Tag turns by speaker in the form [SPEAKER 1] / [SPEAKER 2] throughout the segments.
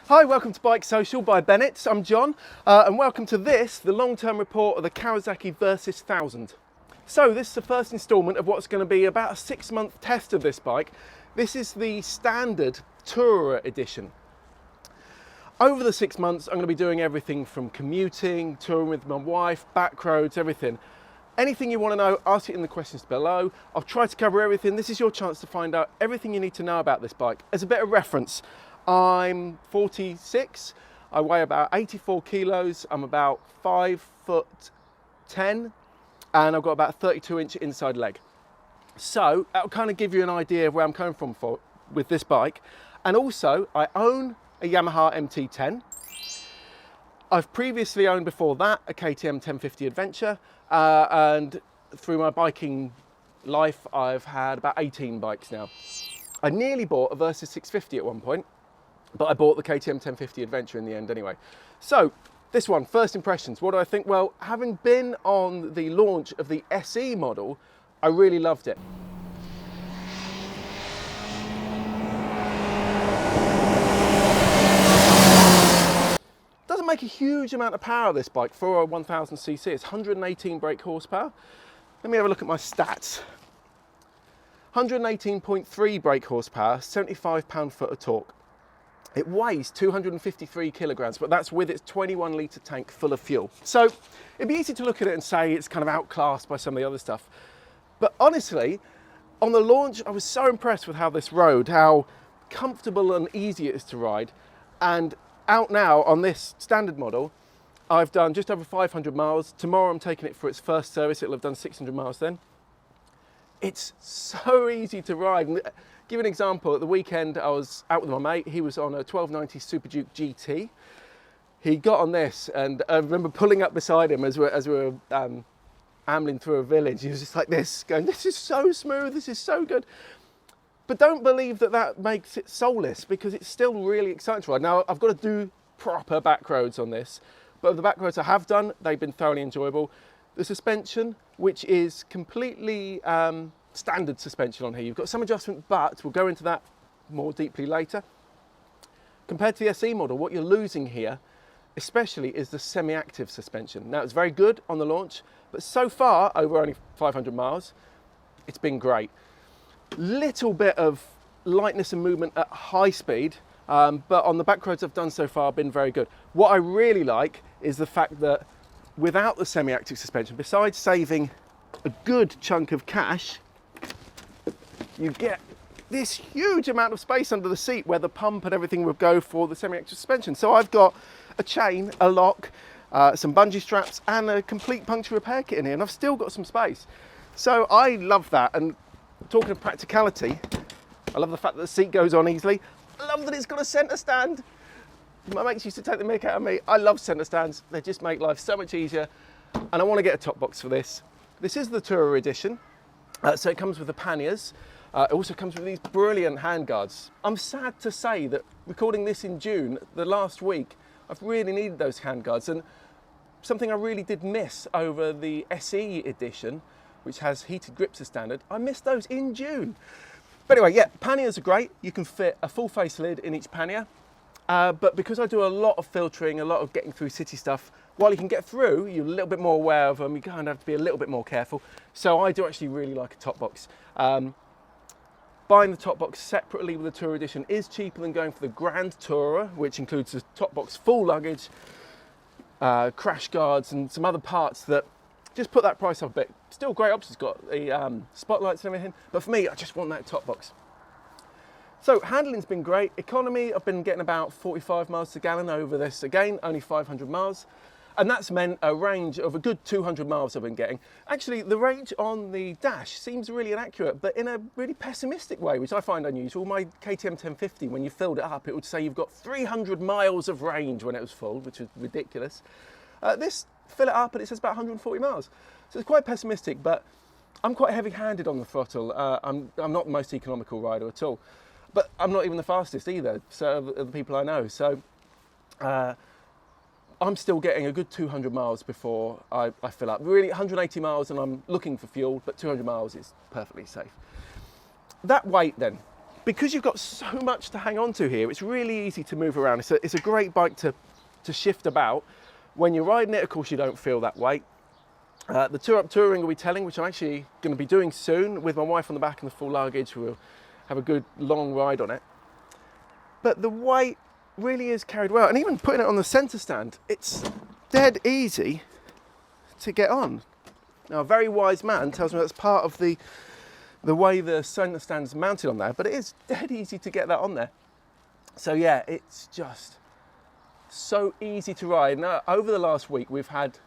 [SPEAKER 1] Hi, welcome to Bike Social by Bennett. I'm John, and welcome to this, the long-term report of the Kawasaki Versys 1000. So this is the first instalment of what's going to be about a 6-month test of this bike. This is the standard Tourer edition. Over the 6 months, I'm going to be doing everything from commuting, touring with my wife, back roads, everything. Anything you want to know, ask it in the questions below. I'll try to cover everything. This is your chance to find out everything you need to know about this bike. As a bit of reference, I'm 46, I weigh about 84 kilos, I'm about 5'10", and I've got about a 32-inch inside leg. So that'll kind of give you an idea of where I'm coming from with this bike. And also, I own a Yamaha MT-10. I've previously owned before that a KTM 1050 Adventure, and through my biking life, I've had about 18 bikes now. I nearly bought a Versys 650 at one point, but I bought the KTM 1050 Adventure in the end anyway. So this one, first impressions, what do I think? Well, having been on the launch of the SE model, I really loved it. Doesn't make a huge amount of power, this bike, for a 1000cc. It's 118 brake horsepower. Let me have a look at my stats. 118.3 brake horsepower, 75 pound-foot of torque. It weighs 253 kilograms, but that's with its 21 litre tank full of fuel. So it'd be easy to look at it and say it's kind of outclassed by some of the other stuff. But honestly, on the launch, I was so impressed with how this rode, how comfortable and easy it is to ride. And out now on this standard model, I've done just over 500 miles. Tomorrow I'm taking it for its first service. It'll have done 600 miles then. It's so easy to ride. And give an example, at the weekend I was out with my mate. He was on a 1290 Super Duke GT. He got on this, and I remember pulling up beside him as we were ambling through a village. He was just like this, going, "This is so smooth, this is so good." But don't believe that that makes it soulless, because it's still really exciting to ride. Now, I've got to do proper back roads on this, but the back roads I have done, they've been thoroughly enjoyable. The suspension, which is completely standard suspension on here. You've got some adjustment, but we'll go into that more deeply later. Compared to the SE model, what you're losing here, especially, is the semi-active suspension. Now, it's very good on the launch, but so far, over only 500 miles, it's been great. Little bit of lightness and movement at high speed, but on the back roads I've done so far, been very good. What I really like is the fact that without the semi-active suspension, besides saving a good chunk of cash, you get this huge amount of space under the seat where the pump and everything would go for the semi-active suspension. So I've got a chain, a lock, some bungee straps, and a complete puncture repair kit in here, and I've still got some space. So I love that. And talking of practicality, I love the fact that the seat goes on easily. I love that it's got a centre stand. My mates used to take the mick out of me. I love centre stands. They just make life so much easier. And I want to get a top box for this. This is the Tourer edition. So it comes with the panniers. It also comes with these brilliant handguards. I'm sad to say that recording this in June, the last week, I've really needed those handguards. And something I really did miss over the SE edition, which has heated grips as standard, I missed those in June. But anyway, yeah, panniers are great. You can fit a full face lid in each pannier. But because I do a lot of filtering, a lot of getting through city stuff, while you can get through, you're a little bit more aware of them. You kind of have to be a little bit more careful. So I do actually really like a top box. Buying the top box separately with the Tourer edition is cheaper than going for the Grand Tourer, which includes the top box full luggage, crash guards, and some other parts that just put that price up a bit. Still great options, got the spotlights and everything, but for me, I just want that top box. So handling's been great. Economy, I've been getting about 45 miles per gallon over this. Again, only 500 miles. And that's meant a range of a good 200 miles I've been getting. Actually, the range on the dash seems really inaccurate, but in a really pessimistic way, which I find unusual. My KTM 1050, when you filled it up, it would say you've got 300 miles of range when it was full, which is ridiculous. This, fill it up and it says about 140 miles. So it's quite pessimistic, but I'm quite heavy-handed on the throttle. I'm not the most economical rider at all, but I'm not even the fastest either, so of the people I know. So I'm still getting a good 200 miles before I fill up. Really 180 miles and I'm looking for fuel, but 200 miles is perfectly safe. That weight then, because you've got so much to hang on to here, it's really easy to move around. It's a great bike to shift about. When you're riding it, of course, you don't feel that weight. The Tour Up Touring will be telling, which I'm actually going to be doing soon with my wife on the back and the full luggage. We'll have a good long ride on it. But the weight really is carried well. And even putting it on the centre stand, it's dead easy to get on. Now, a very wise man tells me that's part of the way the centre stand's mounted on there, but it is dead easy to get that on there. So yeah, it's just so easy to ride. Now, over the last week, we've had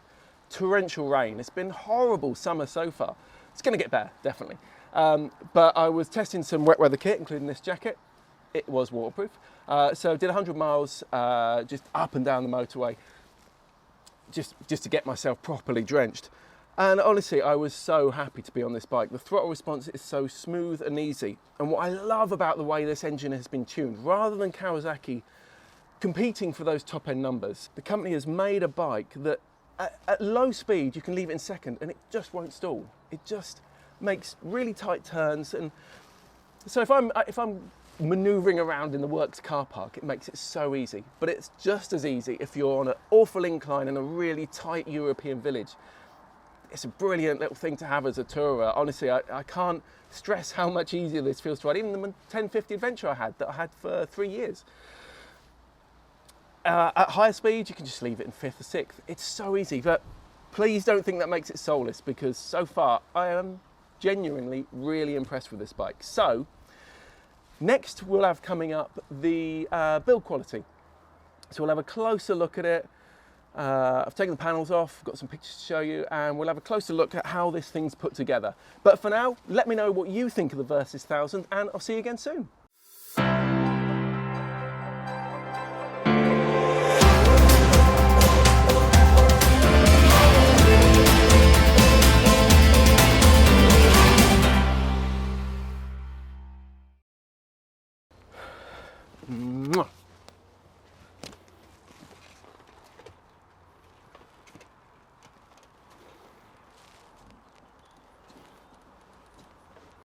[SPEAKER 1] torrential rain. It's been horrible summer so far. It's going to get better, definitely. But I was testing some wet weather kit, including this jacket. It was waterproof. So did 100 miles just up and down the motorway, just to get myself properly drenched. And honestly, I was so happy to be on this bike. The throttle response is so smooth and easy. And what I love about the way this engine has been tuned, rather than Kawasaki competing for those top end numbers, the company has made a bike that at low speed, you can leave it in second and it just won't stall. It just makes really tight turns. And so if I'm maneuvering around in the works car park, it makes it so easy. But it's just as easy if you're on an awful incline in a really tight European village. It's a brilliant little thing to have as a tourer. Honestly, I can't stress how much easier this feels to ride. Even the 1050 Adventure I had for 3 years. At higher speed, you can just leave it in 5th or 6th. It's so easy, but please don't think that makes it soulless, because so far I am genuinely really impressed with this bike. So next we'll have coming up the build quality. So we'll have a closer look at it. I've taken the panels off, got some pictures to show you, and we'll have a closer look at how this thing's put together. But for now, let me know what you think of the Versys 1000, and I'll see you again soon. Mwah.